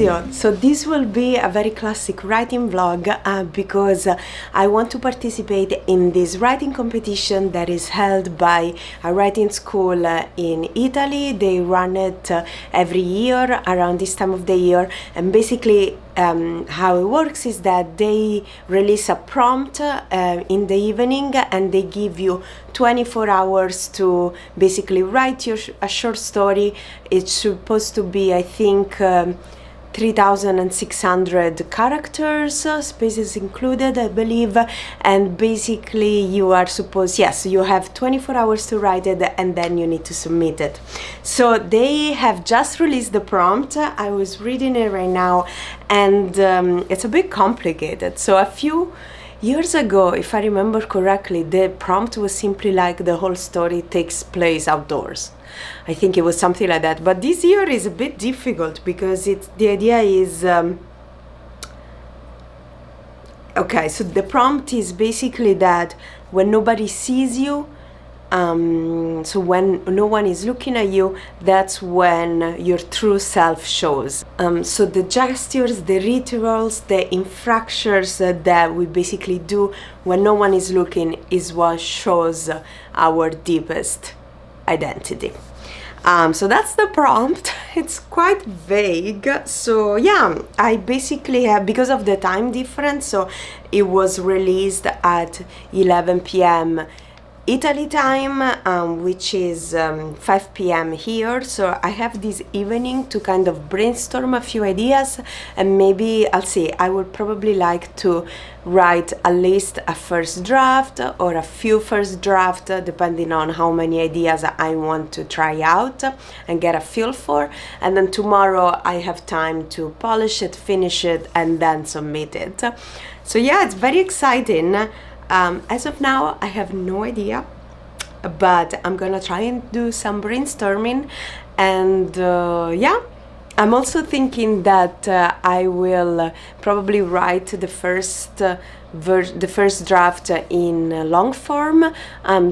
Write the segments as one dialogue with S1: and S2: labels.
S1: video. So this will be a very classic writing vlog because I want to participate in this writing competition that is held by a writing school in Italy. They run it every year around this time of the year, and basically how it works is that they release a prompt in the evening, and they give you 24 hours to basically write a short story. It's supposed to be, I think, 3,600 characters, spaces included, I believe, and basically you are supposed, yes, you have 24 hours to write it, and then you need to submit it. So they have just released the prompt. I was reading it right now, and it's a bit complicated. So a few years ago, if I remember correctly, the prompt was simply like the whole story takes place outdoors. I think it was something like that. But this year is a bit difficult because the idea is okay, so the prompt is basically that when nobody sees you, so when no one is looking at you, that's when your true self shows. So the gestures, the rituals, the infractions that we basically do when no one is looking is what shows our deepest identity. So that's the prompt. It's quite vague. So yeah, I basically have, because of the time difference, so it was released at 11 p.m. Italy time, which is 5 p.m. here. So I have this evening to kind of brainstorm a few ideas, and maybe I'll see, I would probably like to write at least a first draft or a few first draft, depending on how many ideas I want to try out and get a feel for. And then tomorrow I have time to polish it, finish it, and then submit it. So yeah, it's very exciting. As of now, I have no idea, but I'm gonna try and do some brainstorming, and yeah, I'm also thinking that I will probably write the first draft in long form,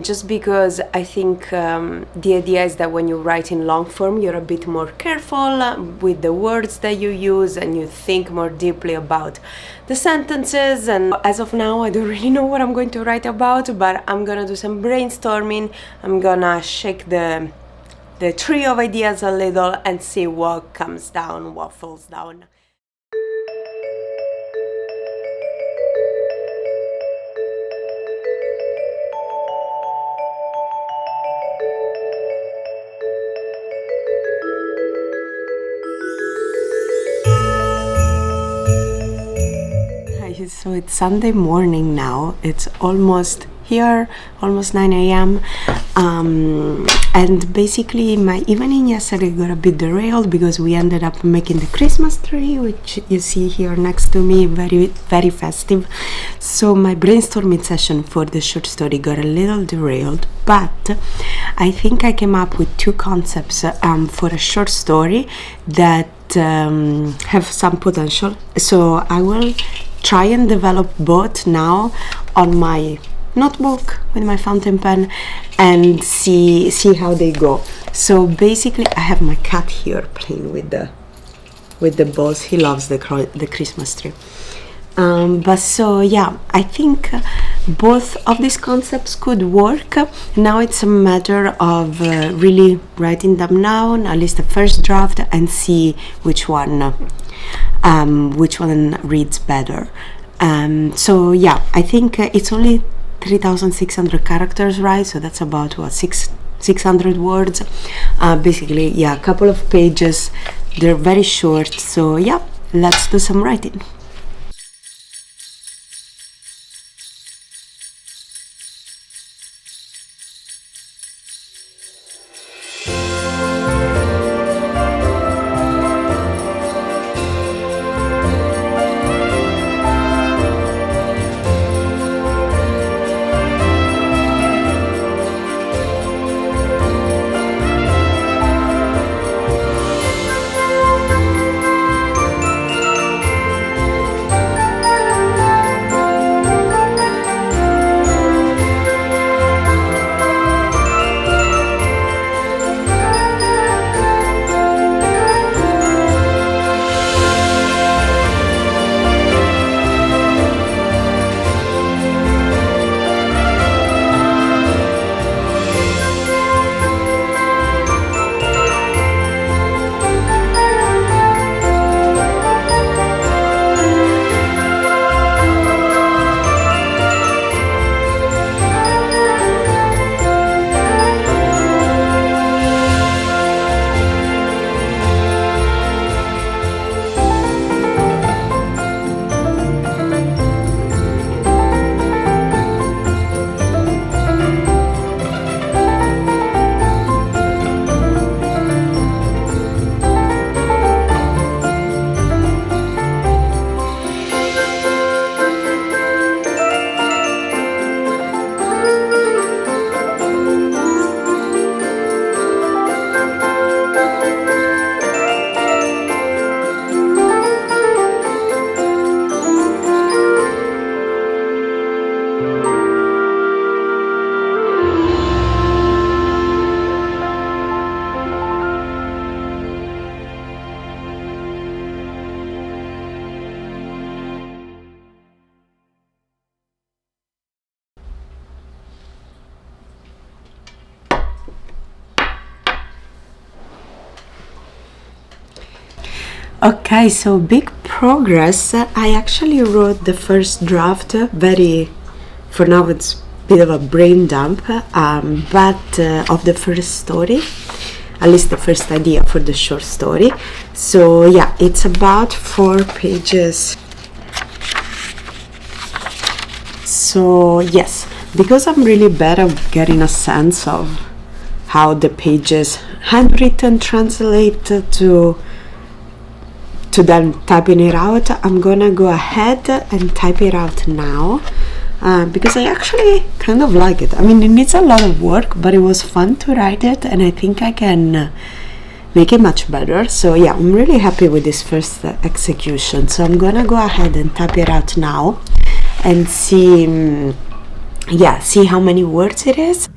S1: just because I think the idea is that when you write in long form, you're a bit more careful with the words that you use, and you think more deeply about the sentences. And as of now, I don't really know what I'm going to write about, but I'm gonna do some brainstorming. I'm gonna shake the tree of ideas a little and see what comes down, what falls down. So it's Sunday morning now. It's almost here, almost 9 a.m. And basically my evening yesterday got a bit derailed because we ended up making the Christmas tree, which you see here next to me, very, very festive. So my brainstorming session for the short story got a little derailed, but I think I came up with two concepts for a short story that have some potential. So I will try and develop both now on my notebook with my fountain pen and see how they go. So basically I have my cat here playing with the balls. He loves the Christmas tree. But so yeah, I think both of these concepts could work. Now it's a matter of really writing them down, at least a first draft, and see which one reads better. So yeah, I think it's only 3,600 characters, right? So that's about what, 600 words. Basically, yeah, a couple of pages. They're very short. So yeah, let's do some writing. Okay, so big progress. I actually wrote the first draft for now it's a bit of a brain dump, but of the first story, at least the first idea for the short story. So yeah, it's about 4 pages. So yes, because I'm really bad at getting a sense of how the pages handwritten translate to then typing it out, I'm gonna go ahead and type it out now, because I actually kind of like it. I mean, it needs a lot of work, but it was fun to write it, and I think I can make it much better. So yeah, I'm really happy with this first execution. So I'm gonna go ahead and type it out now and see how many words it is.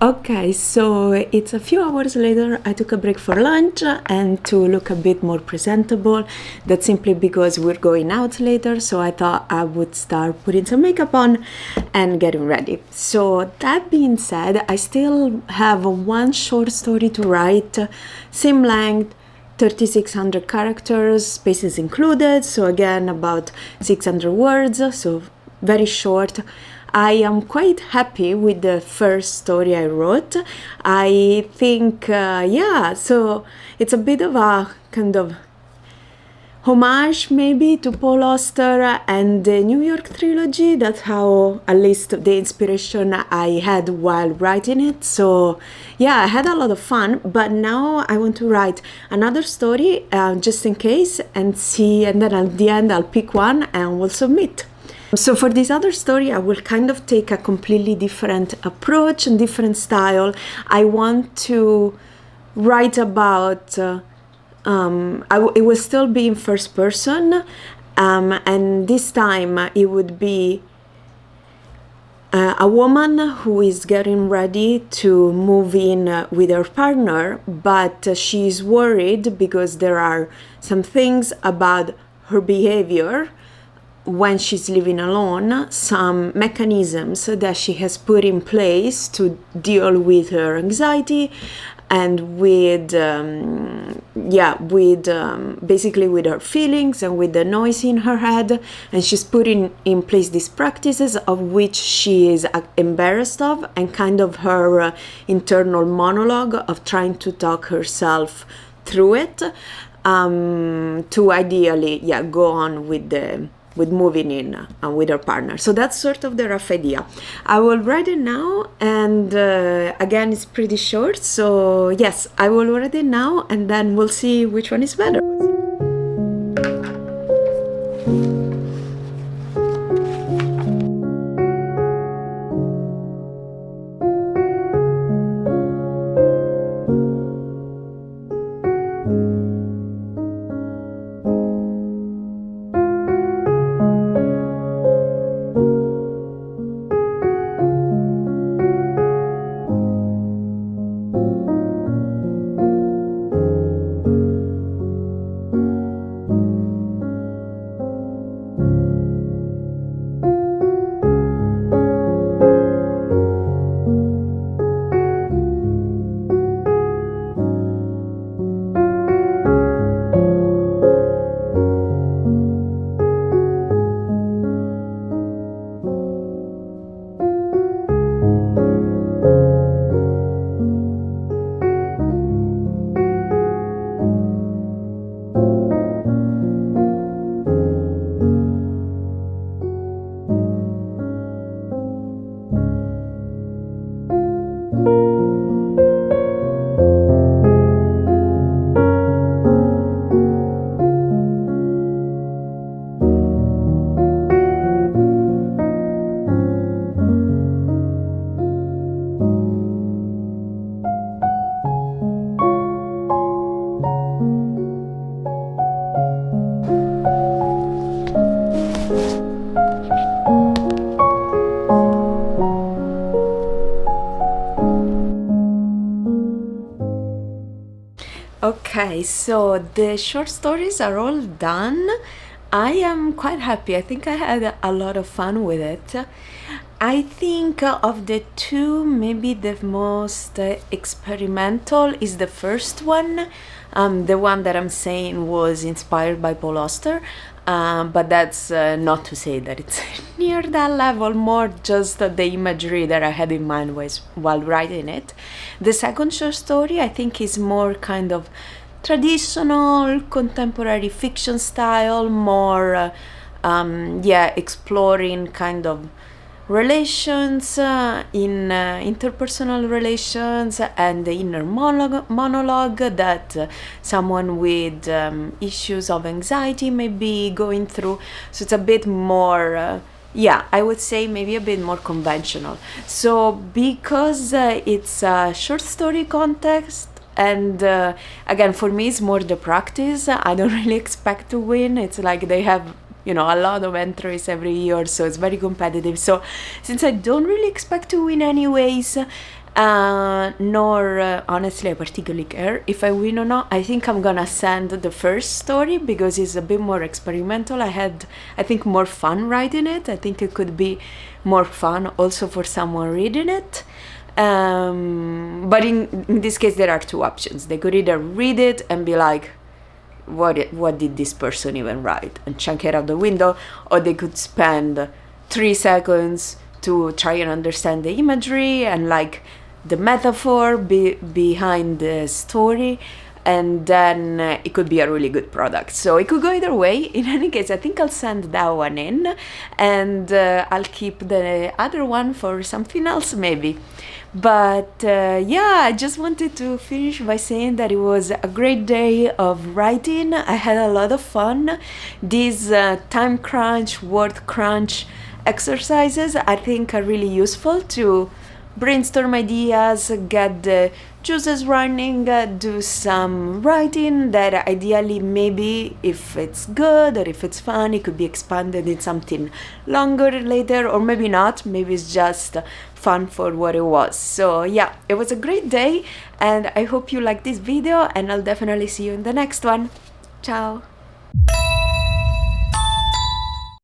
S1: Okay, so it's a few hours later. I took a break for lunch and to look a bit more presentable. That's simply because we're going out later, so I thought I would start putting some makeup on and getting ready. So that being said, I still have one short story to write, same length, 3600 characters, spaces included, so again about 600 words, so very short. I am quite happy with the first story I wrote. I think, so it's a bit of a kind of homage maybe to Paul Auster and the New York trilogy. That's how, at least, the inspiration I had while writing it. So yeah, I had a lot of fun, but now I want to write another story just in case and see, and then at the end I'll pick one and we'll submit. So for this other story, I will kind of take a completely different approach and different style. I want to write about, it will still be in first person, and this time it would be a woman who is getting ready to move in with her partner, but she's worried because there are some things about her behavior when she's living alone, some mechanisms that she has put in place to deal with her anxiety and with basically with her feelings and with the noise in her head. And she's putting in place these practices of which she is embarrassed of, and kind of her internal monologue of trying to talk herself through it, to ideally go on with the with moving in with her partner. So that's sort of the rough idea. I will write it now, and again, it's pretty short. So yes, I will write it now, and then we'll see which one is better. Okay, so the short stories are all done. I am quite happy. I think I had a lot of fun with it. I think of the two, maybe the most experimental is the first one. The one that I'm saying was inspired by Paul Auster, but that's not to say that it's near that level, more just the imagery that I had in mind was while writing it. The second short story, I think, is more kind of traditional contemporary fiction style, more exploring kind of relations in interpersonal relations and the inner monologue that someone with issues of anxiety may be going through. So it's a bit more I would say maybe a bit more conventional. So because it's a short story context, and again, for me it's more the practice. I don't really expect to win. It's like they have a lot of entries every year, so it's very competitive. So since I don't really expect to win anyways, nor honestly I particularly care if I win or not, I think I'm gonna send the first story because it's a bit more experimental. I had, I think, more fun writing it. I think it could be more fun also for someone reading it. But in this case there are two options. They could either read it and be like, what did this person even write, and chuck it out the window, or they could spend 3 seconds to try and understand the imagery and like the metaphor behind the story, and then it could be a really good product. So it could go either way. In any case, I think I'll send that one in, and I'll keep the other one for something else maybe. But I just wanted to finish by saying that it was a great day of writing. I had a lot of fun. These time crunch, word crunch exercises I think are really useful to brainstorm ideas, get the juices running, do some writing that ideally maybe if it's good or if it's fun, it could be expanded in something longer later, or maybe not, maybe it's just fun for what it was. So yeah, it was a great day and I hope you liked this video, and I'll definitely see you in the next one. Ciao!